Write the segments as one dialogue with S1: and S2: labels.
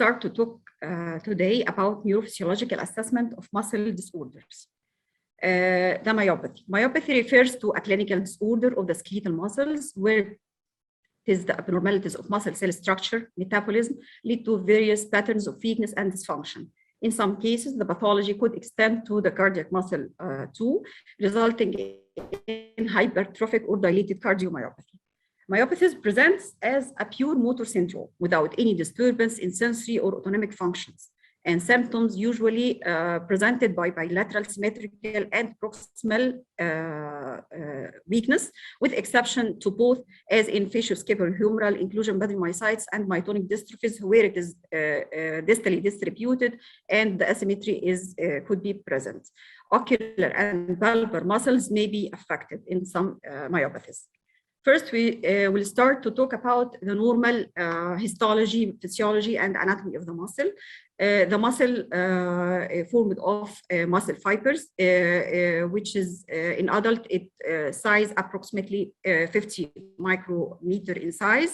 S1: start to talk today about neurophysiological assessment of muscle disorders. The myopathy. Myopathy refers to a clinical disorder of the skeletal muscles where it is the abnormalities of muscle cell structure, metabolism, lead to various patterns of weakness and dysfunction. In some cases, the pathology could extend to the cardiac muscle too, resulting in hypertrophic or dilated cardiomyopathy. Myopathy presents as a pure motor syndrome without any disturbance in sensory or autonomic functions, and symptoms usually presented by bilateral symmetrical and proximal weakness, with exception to both, as in facioscapulohumeral inclusion myositis and myotonic dystrophies, where it is distally distributed and the asymmetry could be present. Ocular and palpar muscles may be affected in some myopathies. First, we will start to talk about the normal histology, physiology, and anatomy of the muscle. The muscle formed of muscle fibers, which is in adult, size approximately 50 micrometer in size.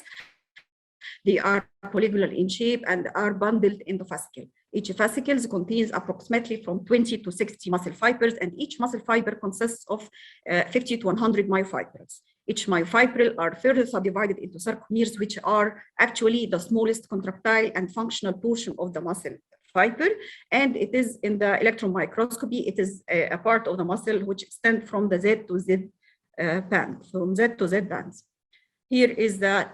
S1: They are polygonal in shape and are bundled in the fascicle. Each fascicle contains approximately from 20 to 60 muscle fibers, and each muscle fiber consists of 50 to 100 myofibrils. Each myofibril are further subdivided into sarcomeres, which are actually the smallest contractile and functional portion of the muscle fiber. And it is in the electron microscopy, it is a part of the muscle which extends from the Z to Z band, from Z to Z bands. Here is the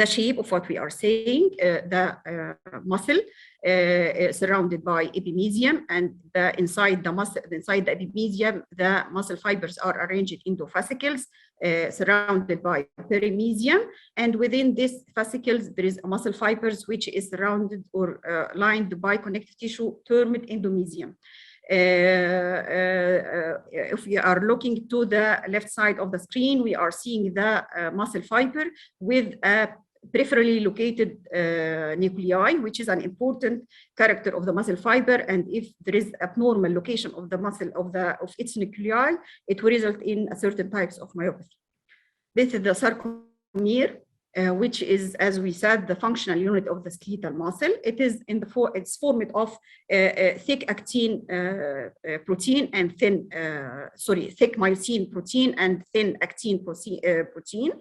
S1: shape of what we are saying. The muscle surrounded by epimysium, and inside the epimysium, the muscle fibers are arranged into fascicles surrounded by perimysium, and within these fascicles there is a muscle fibers which is surrounded or lined by connective tissue termed endomysium. If we are looking to the left side of the screen, we are seeing the muscle fiber with a peripherally located nuclei, which is an important character of the muscle fiber. And if there is abnormal location of the muscle of its nuclei, it will result in a certain types of myopathy. This is the sarcomere, which is, as we said, the functional unit of the skeletal muscle. It is it's formed of thick actin protein and thick myosin protein and thin actin protein,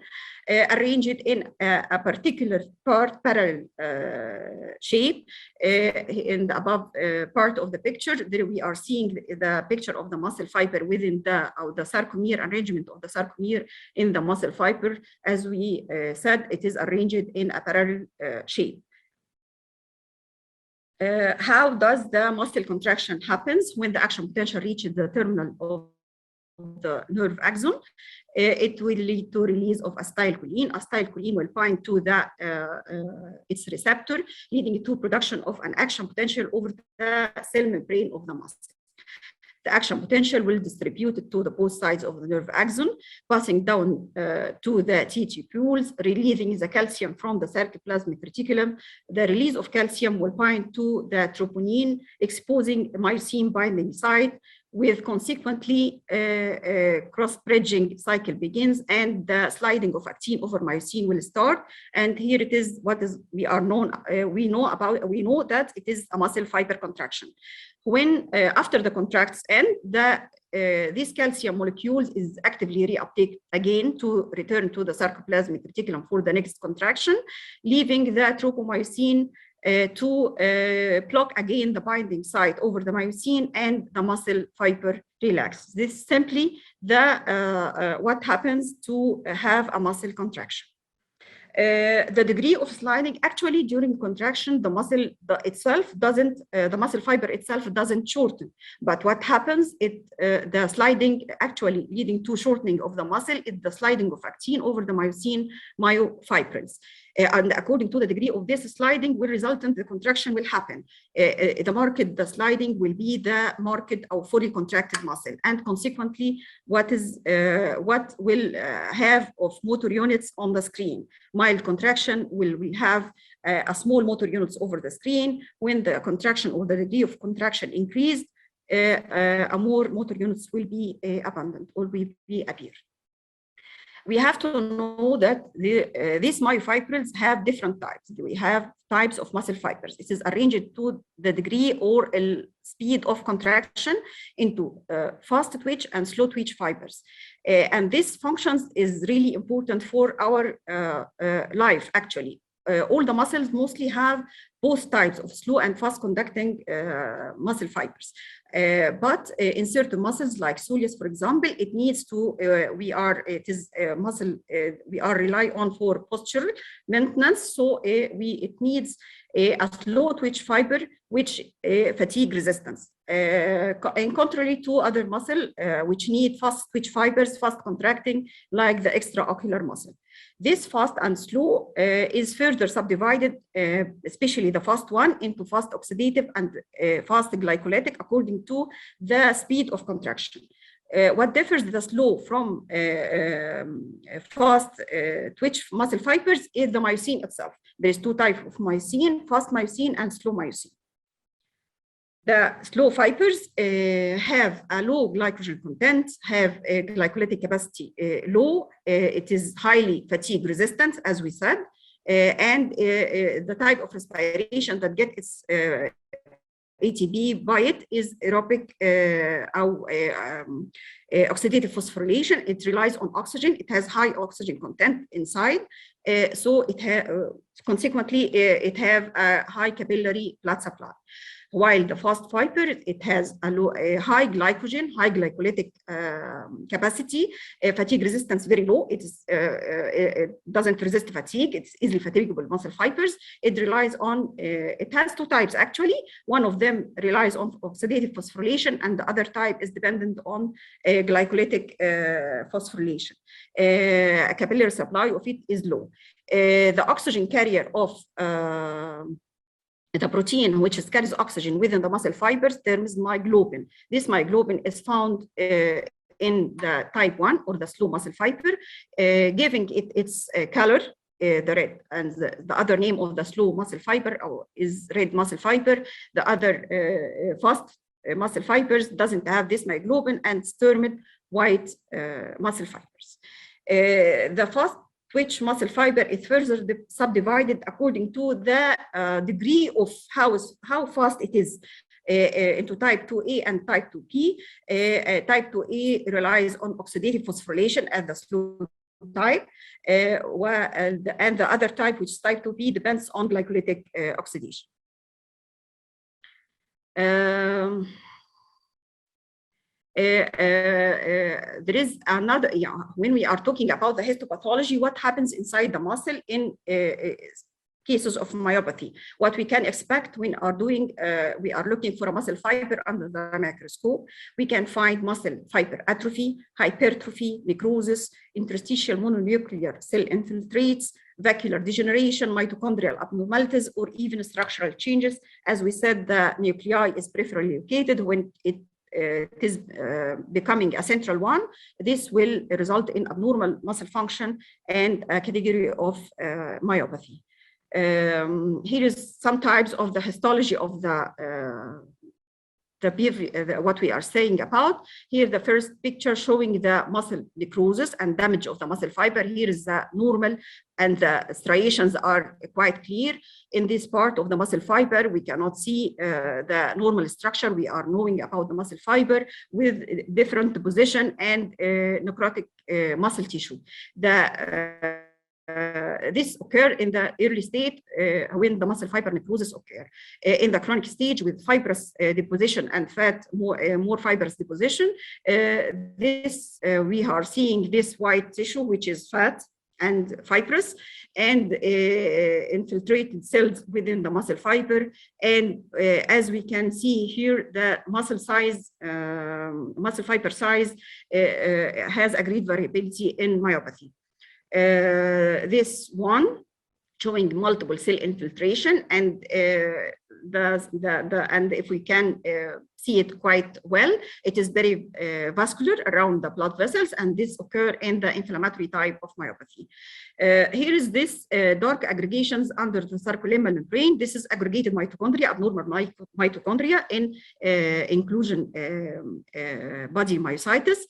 S1: arranged in a particular parallel shape. In the above part of the picture, there we are seeing the picture of the muscle fiber within the sarcomere, arrangement of the sarcomere in the muscle fiber. As we said, it is arranged in a parallel shape. How does the muscle contraction happens? When the action potential reaches the terminal of the nerve axon, it will lead to release of acetylcholine. Acetylcholine will bind to its receptor, leading to production of an action potential over the cell membrane of the muscle. The action potential will distribute it to both sides of the nerve axon, passing down to the T tubules, releasing the calcium from the sarcoplasmic reticulum. The release of calcium will bind to the troponin, exposing myosin binding site, with consequently cross-bridging cycle begins, and the sliding of actin over myosin will start. And here it is what is we know that it is a muscle fiber contraction. When after the contracts end, this calcium molecules is actively reuptake again to return to the sarcoplasmic reticulum for the next contraction, leaving the tropomyosin to block again the binding site over the myosin, and the muscle fiber relaxes. This is simply what happens to have a muscle contraction. The degree of sliding, actually during contraction, the muscle fiber itself doesn't shorten, but what happens, the sliding actually leading to shortening of the muscle is the sliding of actin over the myosin myofibrils. And according to the degree of this sliding will result in the contraction will happen. The sliding will be the marked or fully contracted muscle, and consequently what will have of motor units on the screen. Mild contraction will have a small motor units over the screen. When the contraction or the degree of contraction increased, more motor units will be abundant or will appear. We have to know that these myofibrils have different types. We have types of muscle fibers. It is arranged to the degree or speed of contraction into fast twitch and slow twitch fibers. And this functions is really important for our life, actually. All the muscles mostly have both types of slow and fast conducting muscle fibers. But in certain muscles like soleus, for example, it needs to, we are rely on for postural maintenance. So it needs a slow twitch fiber, which fatigue resistance. And contrary to other muscle, which need fast twitch fibers, fast contracting, like the extraocular muscle. This fast and slow is further subdivided, especially the fast one, into fast oxidative and fast glycolytic according to the speed of contraction. What differs the slow from fast twitch muscle fibers is the myosin itself. There's two types of myosin, fast myosin and slow myosin. The slow fibers have a low glycogen content, have a glycolytic capacity low. It is highly fatigue resistant, as we said, and the type of respiration that gets its ATP by it is aerobic oxidative phosphorylation. It relies on oxygen. It has high oxygen content inside, so it consequently it have a high capillary blood supply. While the fast fiber, it has a high glycogen, high glycolytic capacity, fatigue resistance very low. It doesn't resist fatigue. It's easily fatigable muscle fibers. It relies on, it has two types actually. One of them relies on oxidative phosphorylation and the other type is dependent on glycolytic phosphorylation. Capillary supply of it is low. The oxygen carrier of the protein which carries oxygen within the muscle fibers terms myoglobin. This myoglobin is found in the type 1 or the slow muscle fiber, giving it its color, the red, and the other name of the slow muscle fiber is red muscle fiber. The other fast muscle fibers doesn't have this myoglobin and it's termed white muscle fibers. The fast twitch muscle fiber is further subdivided according to the degree of how fast it is into type 2A and type 2B. Type 2A relies on oxidative phosphorylation as the slow type, and the other type, which is type 2B, depends on glycolytic oxidation. There is another, when we are talking about the histopathology, what happens inside the muscle in cases of myopathy, what we can expect when we are looking for a muscle fiber under the microscope. We can find muscle fiber atrophy, hypertrophy, necrosis, interstitial mononuclear cell infiltrates, vacuolar degeneration, mitochondrial abnormalities, or even structural changes. As we said, the nuclei is peripherally located. When it is becoming a central one, this will result in abnormal muscle function and a category of myopathy. Here is some types of the histology of what we are saying about. Here, the first picture showing the muscle necrosis and damage of the muscle fiber. Here is the normal, and the striations are quite clear. In this part of the muscle fiber, we cannot see the normal structure. We are knowing about the muscle fiber with different deposition and necrotic muscle tissue. This occur in the early state when the muscle fiber necrosis occur. In the chronic stage with fibrous deposition and fat, more fibrous deposition, we are seeing this white tissue, which is fat and fibrous, and infiltrated cells within the muscle fiber. And as we can see here, the muscle fiber size has a great variability in myopathy. This one showing multiple cell infiltration, and and if we can see it quite well, it is very vascular around the blood vessels, and this occur in the inflammatory type of myopathy. Here is this dark aggregations under the sarcolemmal membrane. This is aggregated mitochondria, abnormal mitochondria in inclusion body myositis.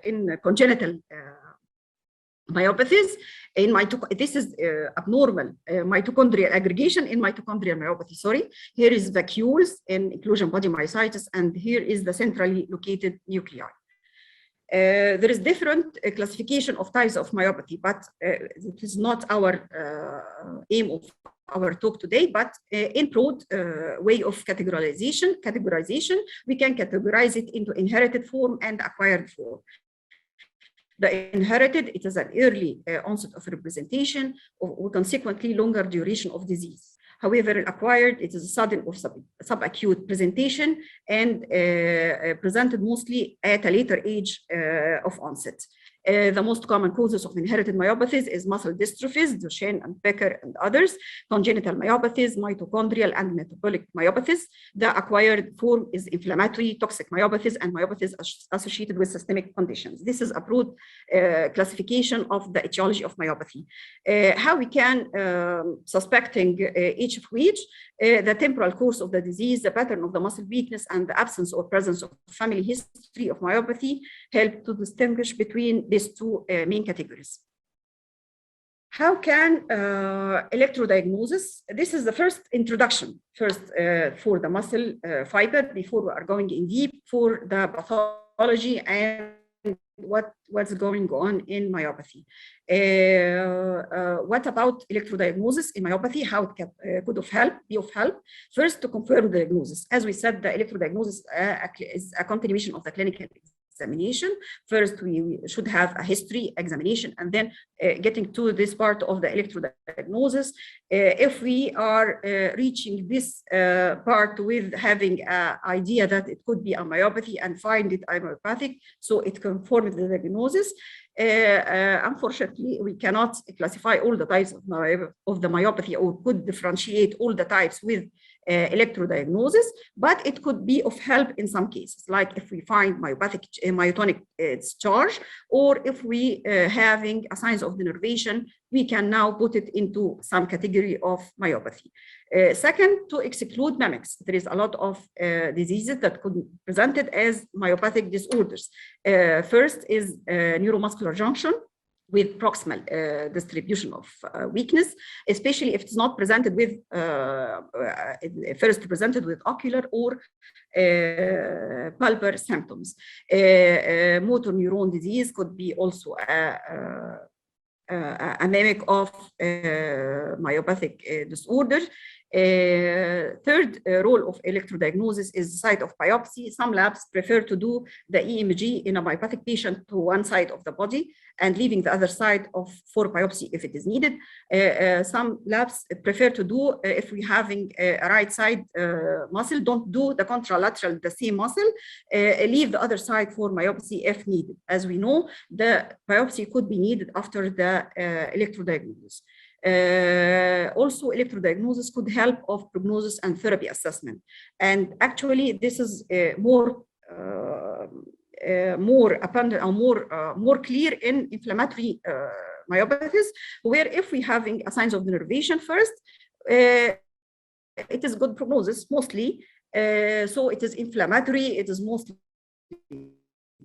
S1: In congenital myopathies. This is abnormal mitochondrial aggregation in mitochondrial myopathy. Here is vacuoles in inclusion body myositis, and here is the centrally located nuclei. There is different classification of types of myopathy, but it is not our aim of our talk today, but in broad way of categorization, we can categorize it into inherited form and acquired form. The inherited, it is an early onset of representation or consequently longer duration of disease. However, acquired, it is a sudden or subacute presentation and presented mostly at a later age of onset. The most common causes of inherited myopathies is muscle dystrophies, Duchenne and Becker and others, congenital myopathies, mitochondrial and metabolic myopathies. The acquired form is inflammatory, toxic myopathies, and myopathies associated with systemic conditions. This is a broad classification of the etiology of myopathy. How we can, suspecting each of which, the temporal course of the disease, the pattern of the muscle weakness, and the absence or presence of family history of myopathy help to distinguish between these two main categories. How can electrodiagnosis? This is the first introduction, for the muscle fiber, before we are going in deep for the pathology and what's going on in myopathy. What about electrodiagnosis in myopathy? How it could be of help? First, to confirm the diagnosis. As we said, the electrodiagnosis is a continuation of the clinical examination. First, we should have a history examination, and then getting to this part of the electrodiagnosis. If we are reaching this part with having an idea that it could be a myopathy and find it myopathic, so it conforms the diagnosis. Unfortunately, we cannot classify all the types of the myopathy or could differentiate all the types with electrodiagnosis, but it could be of help in some cases, like if we find myotonic charge, or if we having a signs of denervation, we can now put it into some category of myopathy. Second, to exclude mimics. There is a lot of diseases that could be presented as myopathic disorders. First is neuromuscular junction with proximal distribution of weakness, especially if it's not presented with, first presented with ocular or pulpar symptoms. Motor neuron disease could be also a mimic of myopathic disorder. Third role of electrodiagnosis is site of biopsy. Some labs prefer to do the EMG in a myopathic patient to one side of the body and leaving the other side for biopsy if it is needed. Some labs prefer to do, if we're having a right side muscle, don't do the contralateral, the same muscle, leave the other side for myopathy if needed. As we know, the biopsy could be needed after the electrodiagnosis. Also, electrodiagnosis could help of prognosis and therapy assessment. And actually, this is more abundant or more clear in inflammatory myopathies, where if we having a signs of denervation first, it is good prognosis mostly. So it is inflammatory, it is mostly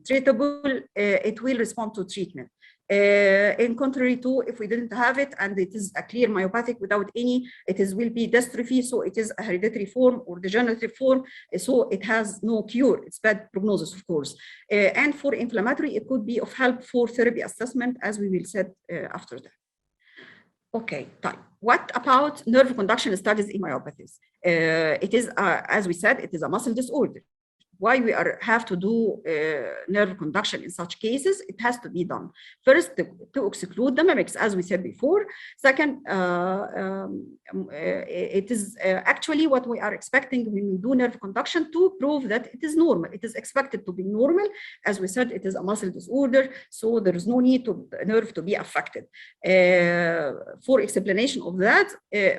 S1: treatable, it will respond to treatment. In contrary to if we didn't have it and it is a clear myopathic without any, will be dystrophy, so it is a hereditary form or degenerative form, so it has no cure, it's bad prognosis, of course. And for inflammatory, it could be of help for therapy assessment, as we will say after that. Okay, what about nerve conduction studies in myopathies? It is, as we said, it is a muscle disorder. why we have to do nerve conduction in such cases. It has to be done first to exclude the mimics, as we said before. Second, it is actually what we are expecting when we do nerve conduction to prove that it is normal. It is expected to be normal. As we said, it is a muscle disorder, so there is no need to nerve to be affected. For explanation of that,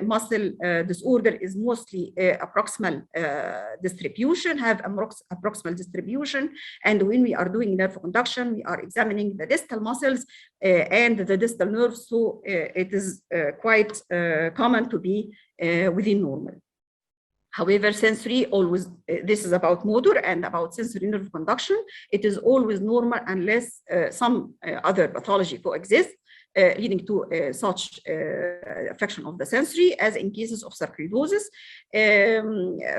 S1: muscle disorder is mostly a proximal distribution, have a proximal distribution, and when we are doing nerve conduction, we are examining the distal muscles and the distal nerves, so it is quite common to be within normal. However, sensory always, this is about motor and about sensory nerve conduction, it is always normal unless some other pathology coexists, leading to such affection of the sensory, as in cases of sarcoidosis.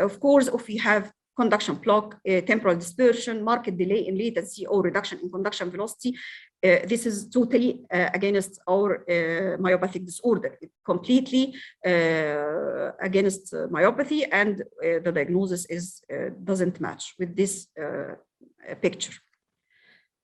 S1: Of course, if we have conduction block, temporal dispersion, marked delay in latency, or reduction in conduction velocity, this is totally against our myopathic disorder. It completely against myopathy, and the diagnosis doesn't match with this picture.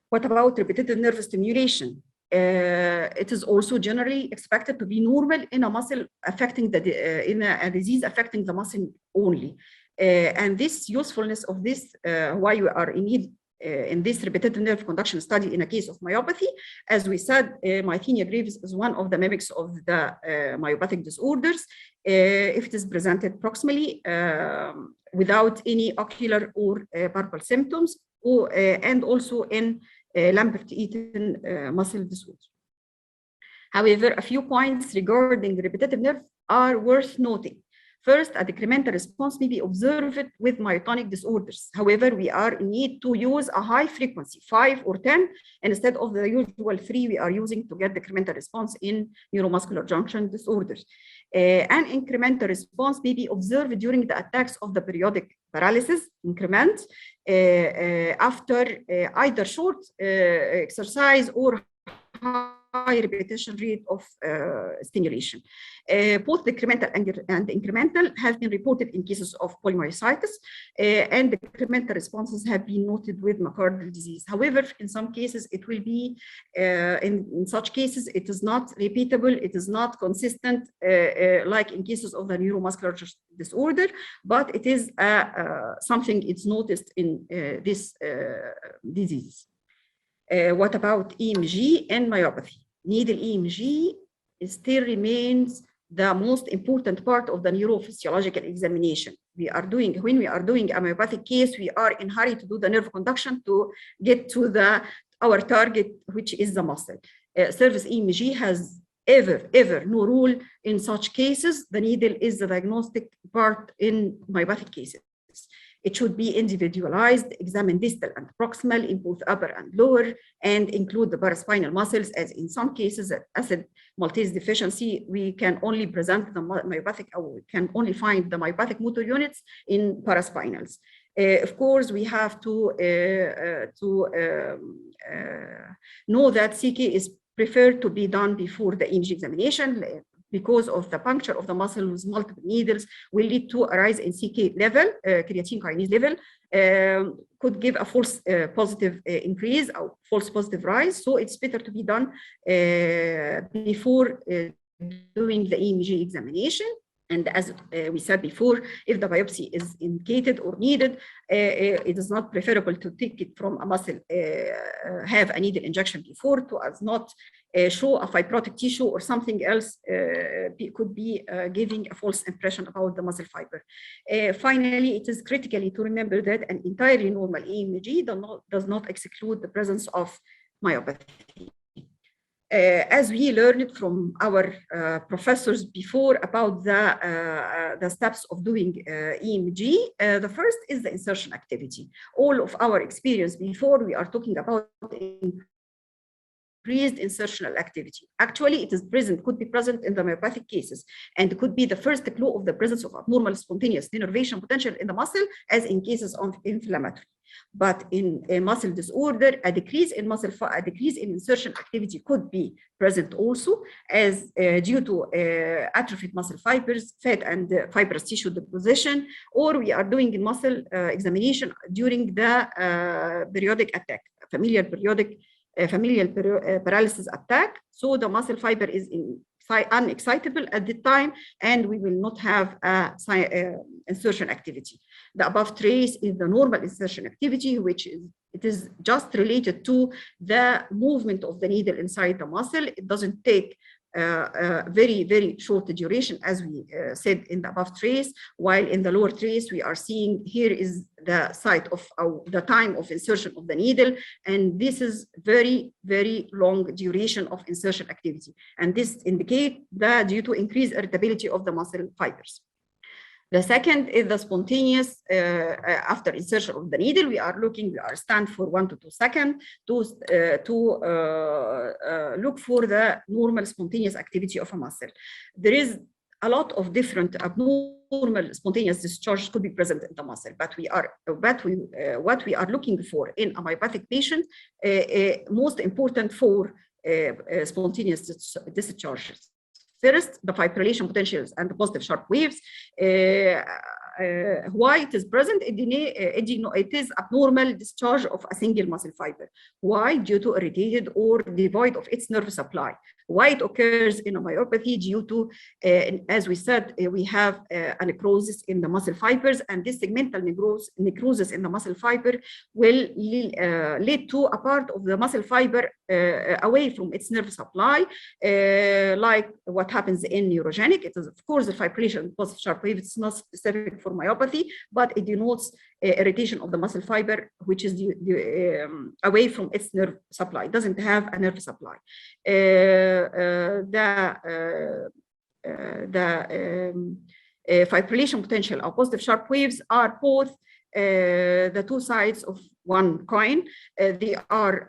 S1: What about repetitive nerve stimulation? It is also generally expected to be normal in a muscle affecting in a disease affecting the muscle only. And this usefulness of this, why we are in need in this repetitive nerve conduction study in a case of myopathy, as we said, myasthenia gravis is one of the mimics of the myopathic disorders. If it is presented proximally without any ocular or purple symptoms, and also in Lambert-Eaton muscle disorder. However, a few points regarding repetitive nerve are worth noting. First, a decremental response may be observed with myotonic disorders. However, we are in need to use a high frequency, 5 or 10, instead of the usual 3 we are using to get decremental response in neuromuscular junction disorders. An incremental response may be observed during the attacks of the periodic paralysis increment after either short exercise or high repetition rate of stimulation. Both decremental and incremental have been reported in cases of polymyositis, and decremental responses have been noted with myocardial disease. However, in some cases, it will be, in such cases, it is not repeatable, it is not consistent, like in cases of the neuromuscular disorder, but it is something it's noticed in this disease. What about EMG and myopathy? Needle EMG still remains the most important part of the neurophysiological examination. When we are doing a myopathic case, we are in a hurry to do the nerve conduction to get to our target, which is the muscle. Surface EMG has ever no rule in such cases. The needle is the diagnostic part in myopathic cases. It should be individualized, examine distal and proximal in both upper and lower, and include the paraspinal muscles, as in some cases at acid maltase deficiency, we can only present the myopathic, or we can only find the myopathic motor units in paraspinals. Of course, we have to know that CK is preferred to be done before the EMG examination, because of the puncture of the muscle with multiple needles will lead to a rise in CK level, creatine kinase level, could give a false positive increase or false positive rise. So it's better to be done before doing the EMG examination. And as we said before, if the biopsy is indicated or needed, it is not preferable to take it from a muscle, have a needle injection before, to as not show a fibrotic tissue or something else could be giving a false impression about the muscle fiber. Finally, it is critical to remember that an entirely normal EMG does not exclude the presence of myopathy. As we learned from our professors before about the steps of doing EMG, the first is the insertion activity. All of our experience before, we are talking about increased insertional activity. Actually, it is present, could be present in the myopathic cases, and could be the first clue of the presence of abnormal spontaneous denervation potential in the muscle, as in cases of inflammatory. But in a muscle disorder, a decrease in insertion activity could be present also, as due to atrophied muscle fibers, fat and fibrous tissue deposition, or we are doing muscle examination during the periodic attack, familial paralysis attack. So the muscle fiber is unexcitable at the time, and we will not have insertion activity. The above trace is the normal insertion activity, which is just related to the movement of the needle inside the muscle. It doesn't take very, very short duration, as we said in the above trace, while in the lower trace, we are seeing here is the site of the time of insertion of the needle. And this is very, very long duration of insertion activity. And this indicates that due to increased irritability of the muscle fibers. The second is the spontaneous, after insertion of the needle, we are stand for 1 to 2 seconds to look for the normal spontaneous activity of a muscle. There is a lot of different abnormal spontaneous discharge could be present in the muscle, but what we are looking for in a myopathic patient, most important for spontaneous discharges. First, the fibrillation potentials and the positive sharp waves. Why it is present? It is abnormal discharge of a single muscle fiber. Why? Due to irritated or devoid of its nerve supply. Why it occurs in a myopathy? Due to, as we said, we have a necrosis in the muscle fibers, and this segmental necrosis in the muscle fiber will lead to a part of the muscle fiber away from its nerve supply, like what happens in neurogenic. It is, of course, the fibrillation positive sharp wave. It's not specific for myopathy, but it denotes irritation of the muscle fiber, which is away from its nerve supply. It doesn't have a nerve supply. Fibrillation potential or positive sharp waves are both the two sides of one coin. They are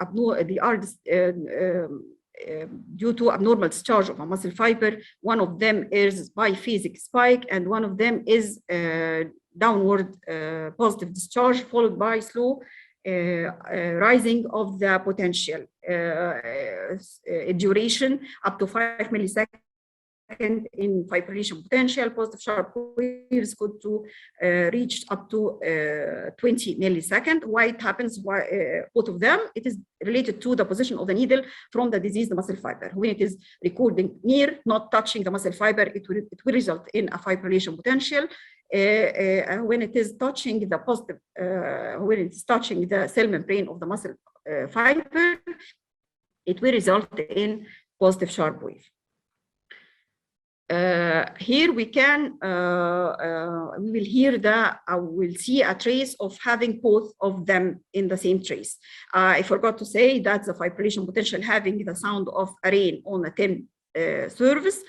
S1: due to abnormal discharge of a muscle fiber. One of them is biphasic spike, and one of them is downward positive discharge, followed by slow rising of the potential duration up to 5 milliseconds in fibrillation potential. Positive sharp waves could reach up to 20 milliseconds. Why it happens? Both of them, it is related to the position of the needle from the diseased muscle fiber. When it is recording near, not touching the muscle fiber, it will result in a fibrillation potential. When it is touching the positive, when it's touching the cell membrane of the muscle fiber, it will result in positive sharp wave. Here we can, we will hear we'll see a trace of having both of them in the same trace. I forgot to say that the fibrillation potential having the sound of a rain on a 10 surface,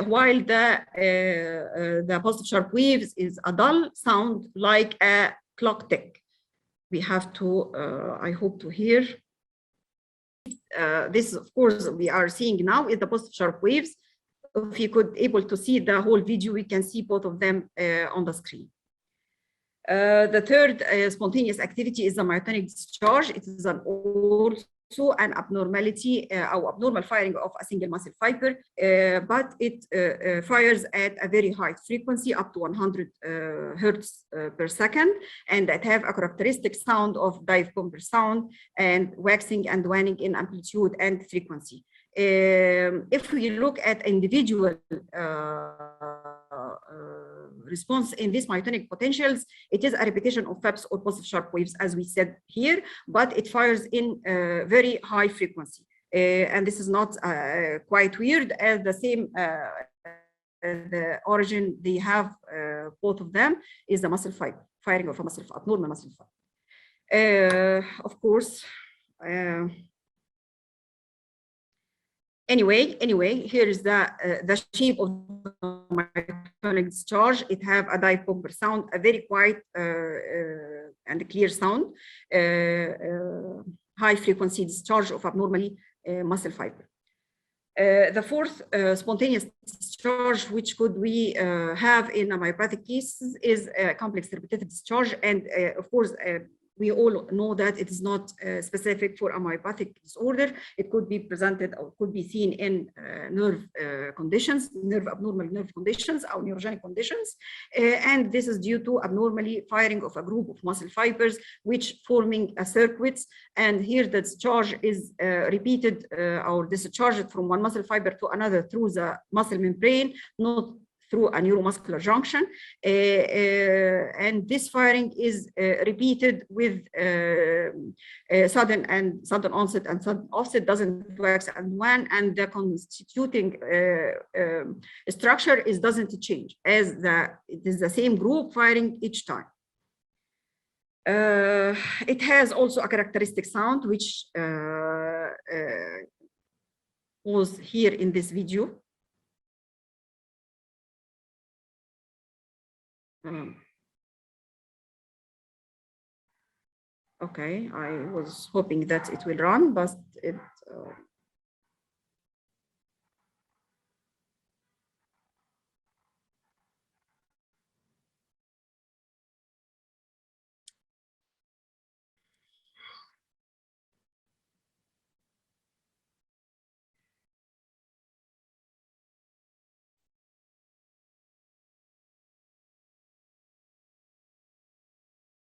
S1: while the positive sharp waves is a dull sound like a clock tick. We have to, I hope to hear. This, of course, we are seeing now is the positive sharp waves. If you could able to see the whole video, we can see both of them on the screen. The third spontaneous activity is the myotonic discharge. It is also an abnormality or abnormal firing of a single muscle fiber, but it fires at a very high frequency, up to 100 hertz per second, and that have a characteristic sound of dive bomber sound and waxing and waning in amplitude and frequency. If we look at individual response in these myotonic potentials, it is a repetition of FEPs or positive sharp waves, as we said here, but it fires in very high frequency. And this is not quite weird, as the same the origin they have, both of them, is the muscle fiber, firing of a muscle, abnormal muscle fiber. Of course, Anyway, here is the shape of the myotonic discharge. It have a dive bomber sound, a very quiet and clear sound, high frequency discharge of abnormally muscle fiber. The fourth spontaneous discharge, which could we have in a myopathic cases, is a complex repetitive discharge, and of course, we all know that it is not specific for a myopathic disorder. It could be presented or could be seen in nerve conditions, abnormal nerve conditions or neurogenic conditions. And this is due to abnormally firing of a group of muscle fibers, which forming a circuit. And here the discharge is repeated or discharged from one muscle fiber to another through the muscle membrane, not through a neuromuscular junction, and this firing is repeated with sudden onset and sudden offset, doesn't wax and wane, and the constituting structure doesn't change, as it is the same group firing each time. It has also a characteristic sound, which was here in this video. Okay, I was hoping that it will run, but it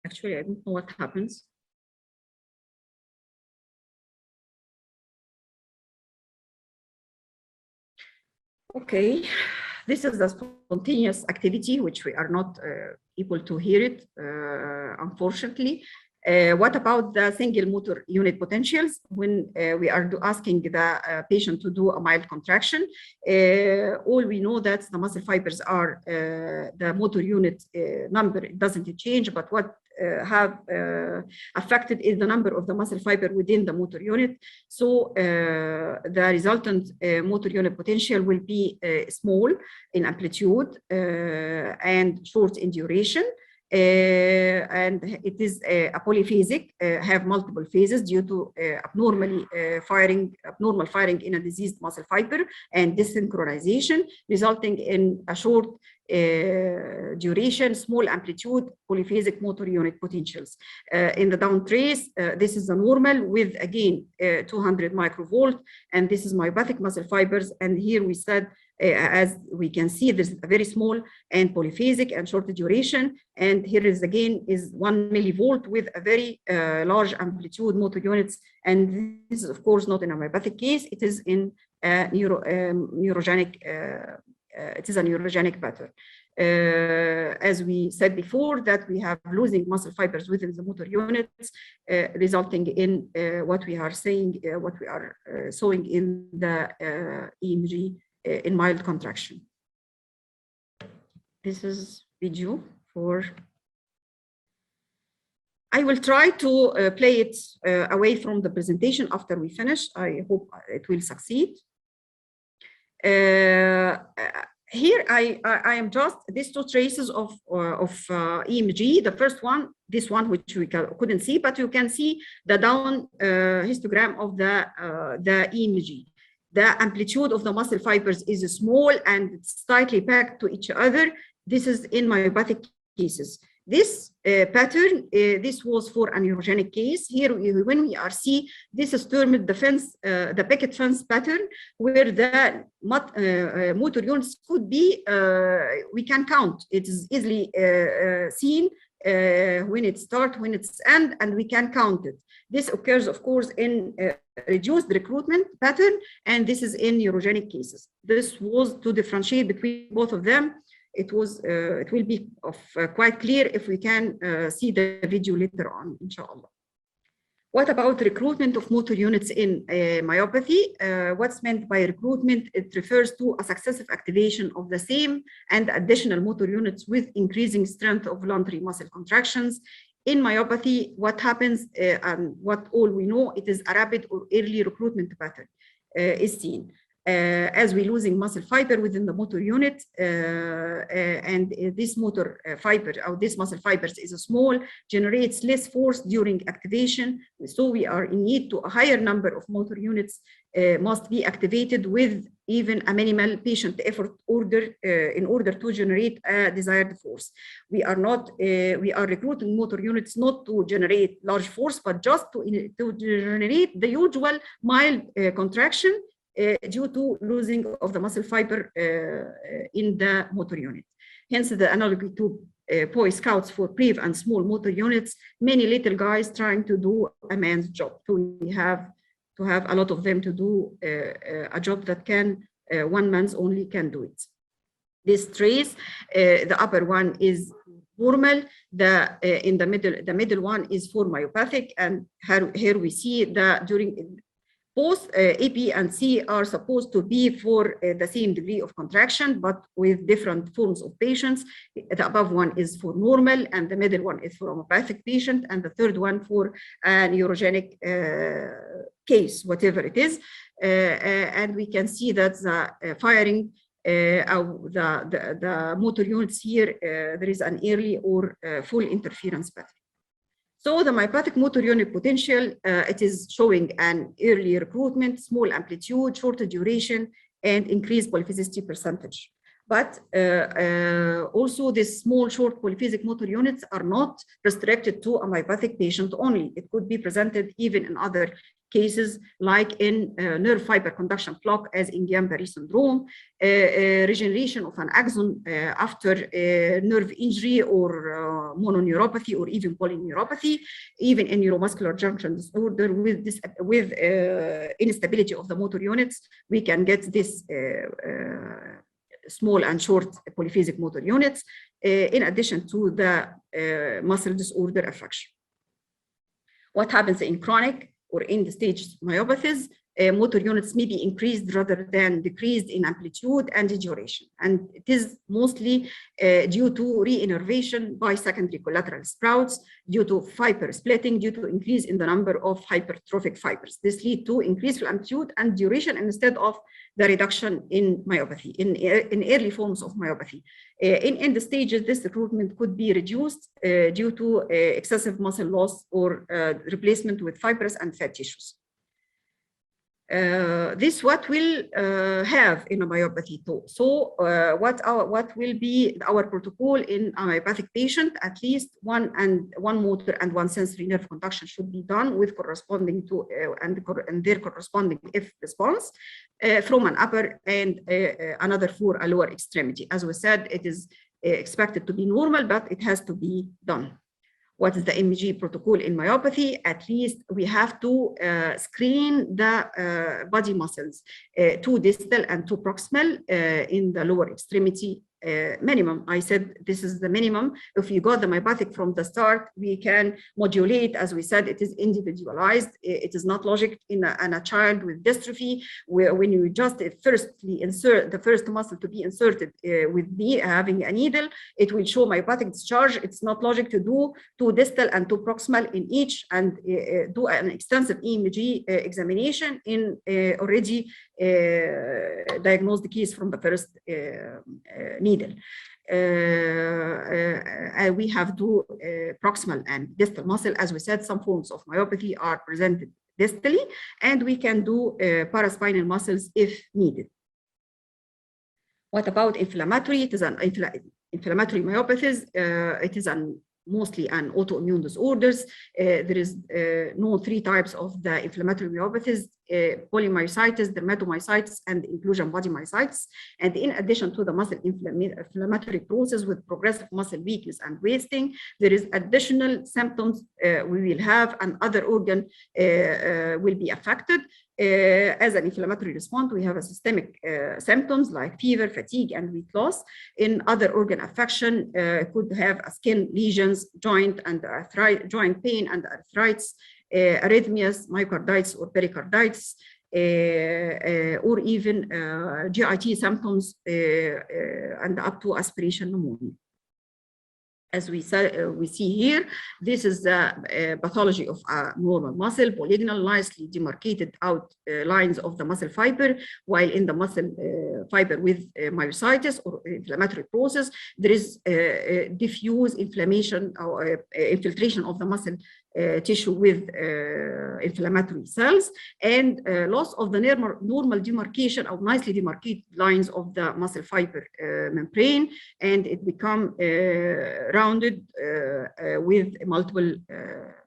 S1: actually, I don't know what happens. Okay, this is the spontaneous activity, which we are not able to hear it, unfortunately. What about the single motor unit potentials when we are asking the patient to do a mild contraction? All we know that the muscle fibers are the motor unit number, it doesn't change, but what have affected is the number of the muscle fiber within the motor unit. So the resultant motor unit potential will be small in amplitude and short in duration. And it is a polyphasic, have multiple phases due to abnormal firing in a diseased muscle fiber and desynchronization, resulting in a short duration, small amplitude, polyphasic motor unit potentials. In the down trace, this is the normal with, again, 200 microvolt, and this is myopathic muscle fibers. And here we said, as we can see, there's a very small and polyphasic and short duration. And here is again is 1 millivolt with a very large amplitude motor units. And this is, of course, not in a myopathic case. It is in a neurogenic. It is a neurogenic pattern. As we said before, that we have losing muscle fibers within the motor units, resulting in what we are saying, what we are showing in the EMG in mild contraction. This is video for. I will try to play it away from the presentation after we finish. I hope it will succeed. Here I am just these two traces of EMG. The first one, this one, which we couldn't see, but you can see the down histogram of the EMG. The amplitude of the muscle fibers is small and it's tightly packed to each other. This is in myopathic cases. This pattern, this was for a neurogenic case. Here, when we are see, this is termed the fence, the picket fence pattern, where the motor units could be, we can count. It is easily seen when it starts, when it's end, and we can count it. This occurs, of course, in reduced recruitment pattern, and this is in neurogenic cases. This was to differentiate between both of them. It will be quite clear if we can see the video later on, inshallah. What about recruitment of motor units in myopathy? What's meant by recruitment? It refers to a successive activation of the same and additional motor units with increasing strength of voluntary muscle contractions. In myopathy, what happens, and what all we know, it is a rapid or early recruitment pattern is seen. As we're losing muscle fiber within the motor unit, and this motor fiber, or this muscle fibers is small, generates less force during activation. So we are in need to a higher number of motor units must be activated with even a minimal patient effort in order to generate a desired force. We are recruiting motor units not to generate large force, but just to generate the usual mild contraction due to losing of the muscle fiber in the motor unit. Hence the analogy to Boy Scouts for brave and small motor units, many little guys trying to do a man's job. So we have to have a lot of them to do a job that can one man's only can do it. This trace, the upper one is normal, in the middle one is for myopathic, and here we see that during both A, B, and C are supposed to be for the same degree of contraction, but with different forms of patients. The above one is for normal, and the middle one is for homopathic patient, and the third one for a neurogenic case, whatever it is. And we can see that the firing the motor units here, there is an early or full interference pattern. So the myopathic motor unit potential, it is showing an early recruitment, small amplitude, shorter duration, and increased polyphysicity percentage. But also these small, short polyphasic motor units are not restricted to a myopathic patient only. It could be presented even in other cases, like in nerve fiber conduction block, as in Guillain-Barré syndrome, regeneration of an axon after nerve injury or mononeuropathy or even polyneuropathy, even in neuromuscular junction disorder with instability of the motor units, we can get this small and short polyphasic motor units, in addition to the muscle disorder affection. What happens in chronic or end-stage myopathies? Motor units may be increased rather than decreased in amplitude and duration. And it is mostly due to re-innervation by secondary collateral sprouts, due to fiber splitting, due to increase in the number of hypertrophic fibers. This leads to increased amplitude and duration instead of the reduction in myopathy, in early forms of myopathy. In end stages, this recruitment could be reduced due to excessive muscle loss or replacement with fibrous and fat tissues. This what we'll have in a myopathy too. So what will be our protocol in a myopathic patient? At least one motor and one sensory nerve conduction should be done with corresponding to and their corresponding F response from an upper and another for a lower extremity. As we said, it is expected to be normal, but it has to be done. What is the MEG protocol in myopathy? At least we have to screen the body muscles, 2 distal and 2 proximal in the lower extremity minimum. I said this is the minimum. If you got the myopathic from the start, we can modulate. As we said, it is individualized. It is not logic in a child with dystrophy, where when you just firstly insert the first muscle to be inserted with having a needle, it will show myopathic discharge. It's not logic to do 2 distal and 2 proximal in each and do an extensive EMG examination in already diagnosed case from the first needle. We have to proximal and distal muscle. As we said, some forms of myopathy are presented distally, and we can do paraspinal muscles if needed. What about inflammatory? It is an inflammatory myopathies. It is mostly an autoimmune disorders. There is known 3 types of the inflammatory myopathies: polymyositis, dermatomyositis, and inclusion body myositis. And in addition to the muscle inflammatory process with progressive muscle weakness and wasting, there is additional symptoms we will have, and other organ will be affected. As an inflammatory response, we have a systemic symptoms like fever, fatigue, and weight loss. In other organ affection, could have a skin lesions, joint pain and arthritis, arrhythmias, myocarditis or pericarditis, or even GIT symptoms and up to aspiration pneumonia. As we see here, this is the pathology of a normal muscle, polygonal, nicely demarcated out lines of the muscle fiber, while in the muscle fiber with myositis or inflammatory process, there is diffuse inflammation or infiltration of the muscle tissue with inflammatory cells, and loss of the normal demarcation or nicely demarcated lines of the muscle fiber membrane, and it become rounded with multiple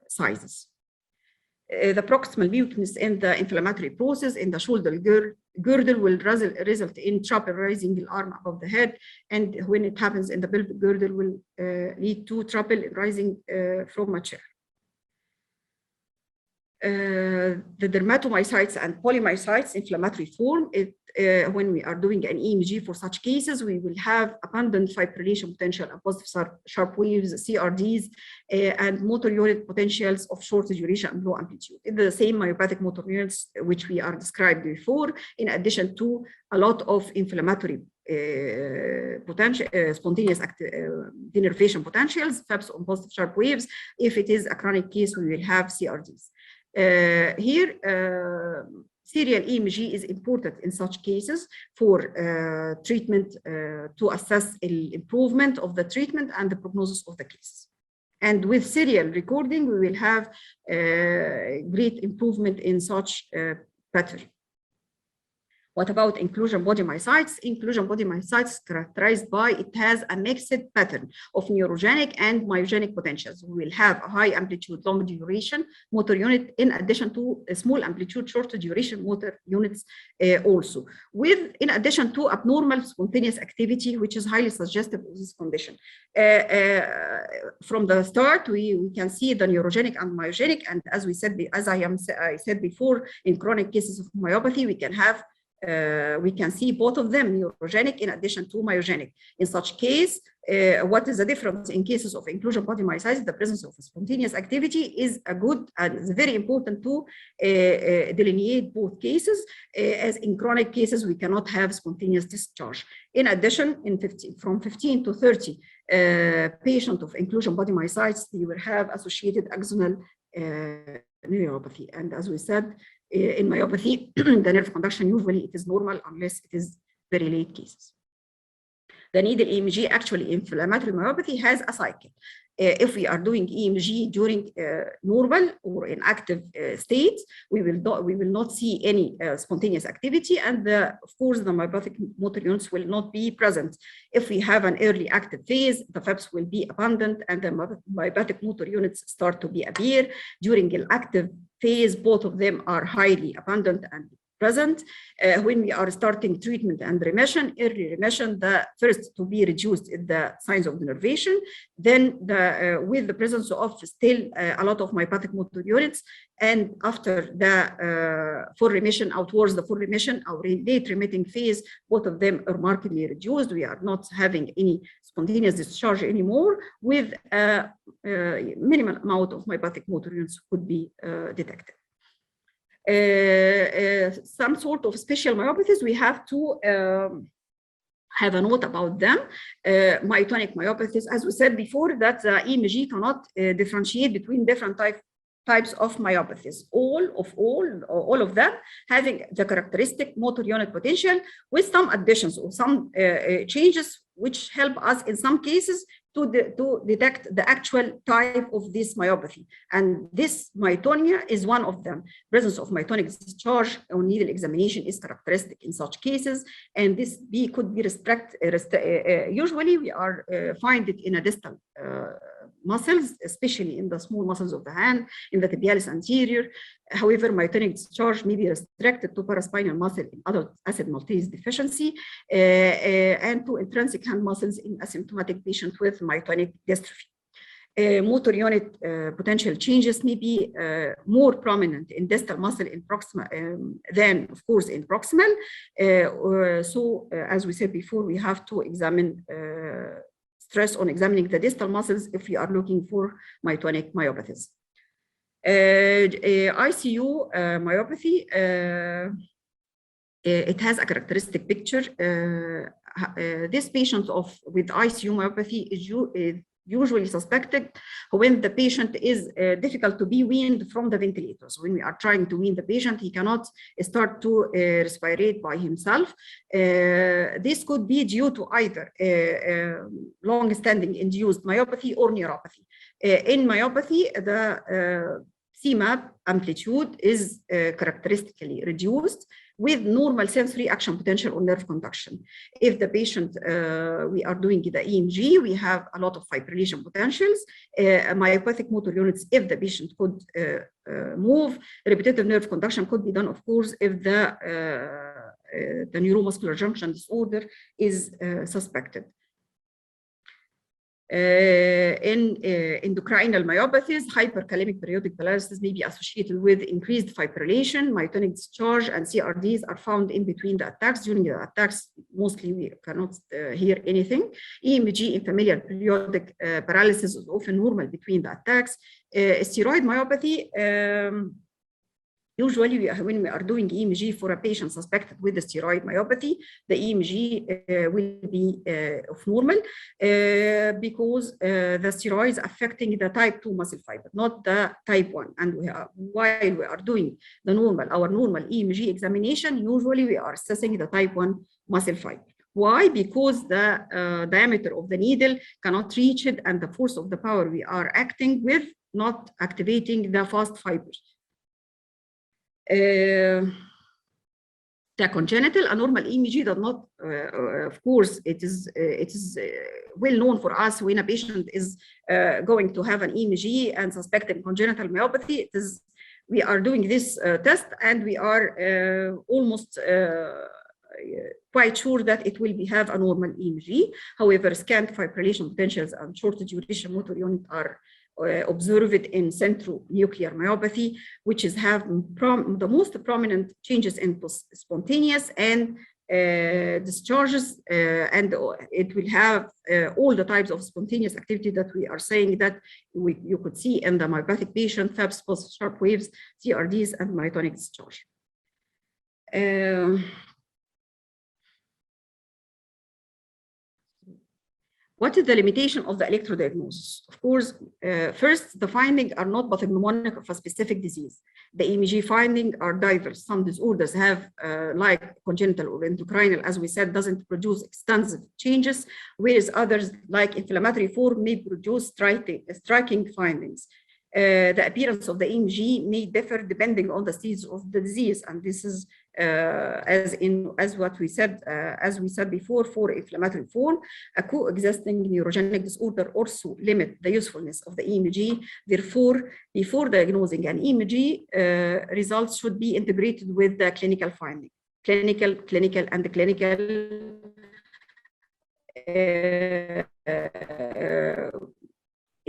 S1: sizes. The proximal weakness in the inflammatory process in the shoulder girdle will result in trouble raising the arm above the head, and when it happens in the pelvic girdle will lead to trouble rising from a chair. The dermatomyositis and polymyositis inflammatory form, when we are doing an EMG for such cases, we will have abundant fibrillation potential and positive sharp waves, CRDs, and motor unit potentials of short duration and low amplitude. It's the same myopathic motor units which we are described before, in addition to a lot of inflammatory potential, spontaneous denervation potentials, FABs on positive sharp waves. If it is a chronic case, we will have CRDs. Here, serial EMG is important in such cases for treatment to assess the improvement of the treatment and the prognosis of the case. And with serial recording, we will have great improvement in such pattern. What about inclusion body myositis? Inclusion body myositis is characterized by it has a mixed pattern of neurogenic and myogenic potentials. We will have a high amplitude, long duration motor unit in addition to a small amplitude, short duration motor units also, with in addition to abnormal spontaneous activity, which is highly suggestive of this condition. From the start, we can see the neurogenic and myogenic, and as we said, I said before, in chronic cases of myopathy, we can see both of them, neurogenic in addition to myogenic. In such case, what is the difference in cases of inclusion body myositis? The presence of spontaneous activity is a good and it's very important to delineate both cases, as in chronic cases we cannot have spontaneous discharge. In addition, from 15 to 30 patients of inclusion body myositis, they will have associated axonal neuropathy, and as we said, in myopathy, the nerve conduction usually it is normal unless it is very late cases. The needle EMG, actually inflammatory myopathy has a cycle. If we are doing EMG during normal or in active states, we will not see any spontaneous activity, and of course the myopathic motor units will not be present. If we have an early active phase, the FABs will be abundant and the myopathic motor units start to appear. During an active phase, both of them are highly abundant and present. When we are starting treatment and remission, early remission, the first to be reduced is the signs of denervation. Then with the presence of still a lot of myopathic motor units, and after the full remission, out towards the full remission, our late remitting phase, both of them are markedly reduced. We are not having any spontaneous discharge anymore, with a minimal amount of myopathic motor units could be detected. Some sort of special myopathies, we have to have a note about them. Myotonic myopathies, as we said before, that the EMG cannot differentiate between different types of myopathies. All of them having the characteristic motor unit potential, with some additions or some changes which help us in some cases to detect the actual type of this myopathy. And this myotonia is one of them. Presence of myotonic discharge on needle examination is characteristic in such cases, and this could be usually we are find it in a distal muscles, especially in the small muscles of the hand, in the tibialis anterior. However, myotonic discharge may be restricted to paraspinal muscle in adult acid maltase deficiency and to intrinsic hand muscles in asymptomatic patients with myotonic dystrophy. Motor unit potential changes may be more prominent in distal muscle in proximal than, of course, in proximal. As we said before, we have to examine stress on examining the distal muscles if we are looking for myotonic myopathies. ICU myopathy, it has a characteristic picture. This patient with ICU myopathy is usually suspected when the patient is difficult to be weaned from the ventilators. When we are trying to wean the patient, he cannot start to respirate by himself. This could be due to either long-standing induced myopathy or neuropathy. In myopathy, the CMAP amplitude is characteristically reduced with normal sensory action potential on nerve conduction. If the patient, we are doing the EMG, we have a lot of fibrillation potentials, myopathic motor units, if the patient could move, repetitive nerve conduction could be done, of course, if the neuromuscular junction disorder is suspected. In endocrinal myopathies, hyperkalemic periodic paralysis may be associated with increased fibrillation, myotonic discharge, and CRDs are found in between the attacks. During the attacks, mostly we cannot hear anything. EMG in familial periodic paralysis is often normal between the attacks. Steroid myopathy, usually, when we are doing EMG for a patient suspected with the steroid myopathy, the EMG will be of normal because the steroids affecting the type 2 muscle fiber, not the type 1. And while we are doing our normal EMG examination, usually we are assessing the type 1 muscle fiber. Why? Because the diameter of the needle cannot reach it, and the force of the power we are acting with not activating the fast fibers. The congenital abnormal EMG does not, of course, it is well known for us when a patient is going to have an EMG and suspected congenital myopathy. We are doing this test, and we are almost quite sure that it will have a normal EMG. However, scant fibrillation potentials and short duration motor unit are observed in centronuclear myopathy, which have the most prominent changes in spontaneous and discharges, and it will have all the types of spontaneous activity that we are saying that you could see in the myopathic patient: FABs, pulse, sharp waves, CRDs, and myotonic discharge. What is the limitation of the electrodiagnosis? Of course, first, the findings are not pathognomonic of a specific disease. The EMG findings are diverse. Some disorders have, like congenital or endocrinal, as we said, doesn't produce extensive changes, whereas others, like inflammatory form, may produce striking findings. The appearance of the EMG may differ depending on the stage of the disease, and this is as we said before. For inflammatory form, a coexisting neurogenic disorder also limit the usefulness of the EMG. Therefore, before diagnosing an EMG, results should be integrated with the clinical finding. Clinical, and the clinical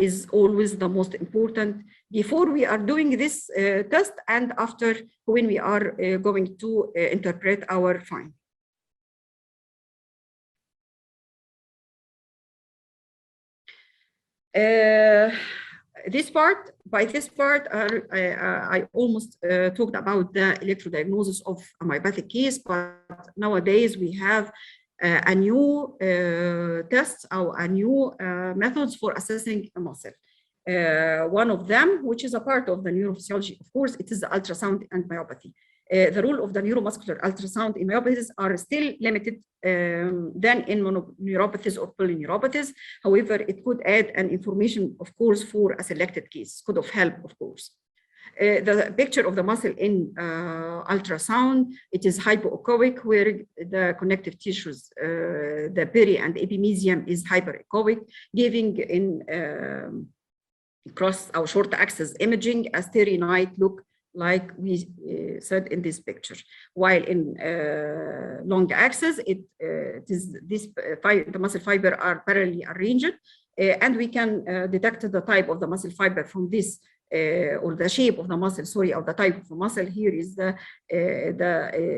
S1: is always the most important before we are doing this test, and after when we are going to interpret our finding. By this part, I almost talked about the electrodiagnosis of a myopathic case, but nowadays we have a new tests or a new methods for assessing a muscle. One of them, which is a part of the neurophysiology, of course, it is the ultrasound and myopathy. The role of the neuromuscular ultrasound in myopathies are still limited than in mononeuropathies or polyneuropathies. However, it could add an information, of course, for a selected case, could have helped, of course. The picture of the muscle in ultrasound, it is hypoechoic, where the connective tissues, the peri and epimysium is hyperechoic, giving in cross our short axis imaging a starry night look, like we said in this picture. While in long axis, the muscle fiber are parallelly arranged, and we can detect the type of the muscle fiber from this, or the shape of the muscle, sorry, or the type of the muscle. Here is the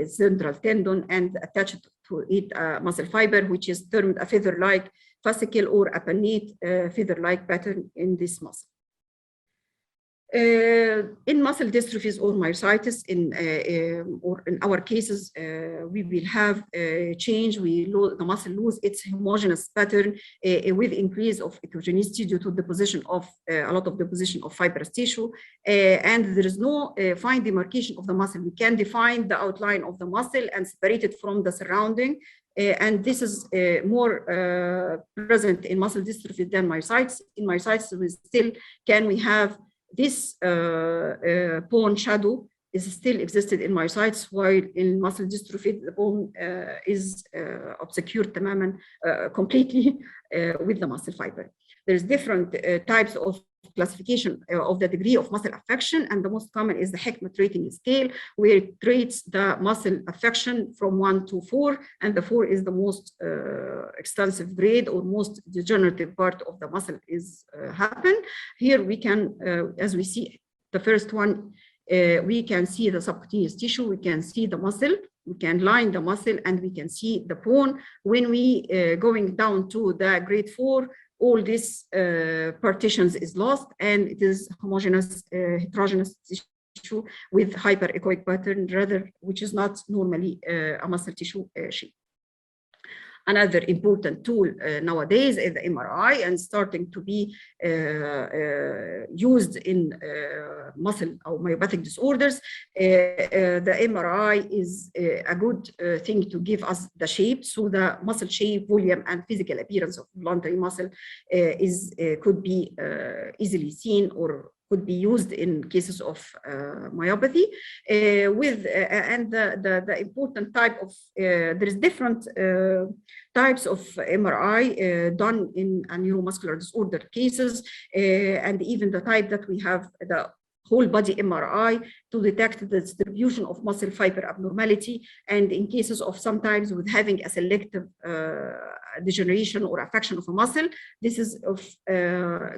S1: central tendon, and attached to it muscle fiber, which is termed a feather-like fascicle or a pinnate feather-like pattern in this muscle. In muscle dystrophies or myositis, or in our cases, we will have change. The muscle lose its homogeneous pattern with increase of heterogeneity due to deposition of a lot of deposition of fibrous tissue, and there is no fine demarcation of the muscle. We can define the outline of the muscle and separate it from the surrounding. And this is more present in muscle dystrophy than myositis. In myositis, we still we have this bone shadow is still existed in myositis, while in muscle dystrophy, the bone is obscured completely with the muscle fiber. There's different types of classification of the degree of muscle affection, and the most common is the Hickman rating scale, where it rates the muscle affection from 1 to 4, and the 4 is the most extensive grade or most degenerative part of the muscle is happen. Here we can, as we see the first one, we can see the subcutaneous tissue, we can see the muscle, we can line the muscle, and we can see the bone. When we going down to the grade 4, all these partitions is lost, and it is homogeneous, heterogeneous tissue with hyperechoic pattern, rather, which is not normally a muscle tissue shape. Another important tool nowadays is the MRI, and starting to be used in muscle or myopathic disorders. The MRI is a good thing to give us the shape. So the muscle shape, volume, and physical appearance of voluntary muscle could be easily seen or could be used in cases of myopathy. And the important type of, there is different types of MRI done in a neuromuscular disorder cases, and even the type that we have, the whole body MRI, to detect the distribution of muscle fiber abnormality, and in cases of sometimes with having a selective degeneration or affection of a muscle, this is of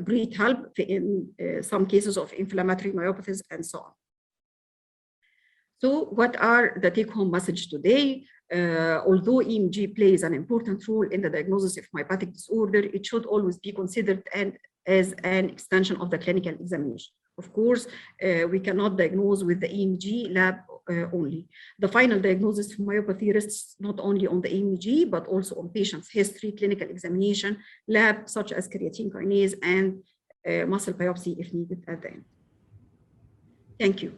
S1: great help in some cases of inflammatory myopathies and so on. So what are the take-home message today? Although EMG plays an important role in the diagnosis of myopathic disorder, it should always be considered as an extension of the clinical examination. Of course, we cannot diagnose with the EMG lab only. The final diagnosis of myopathy rests not only on the EMG, but also on patient's history, clinical examination, lab such as creatine kinase, and muscle biopsy if needed at the end. Thank you.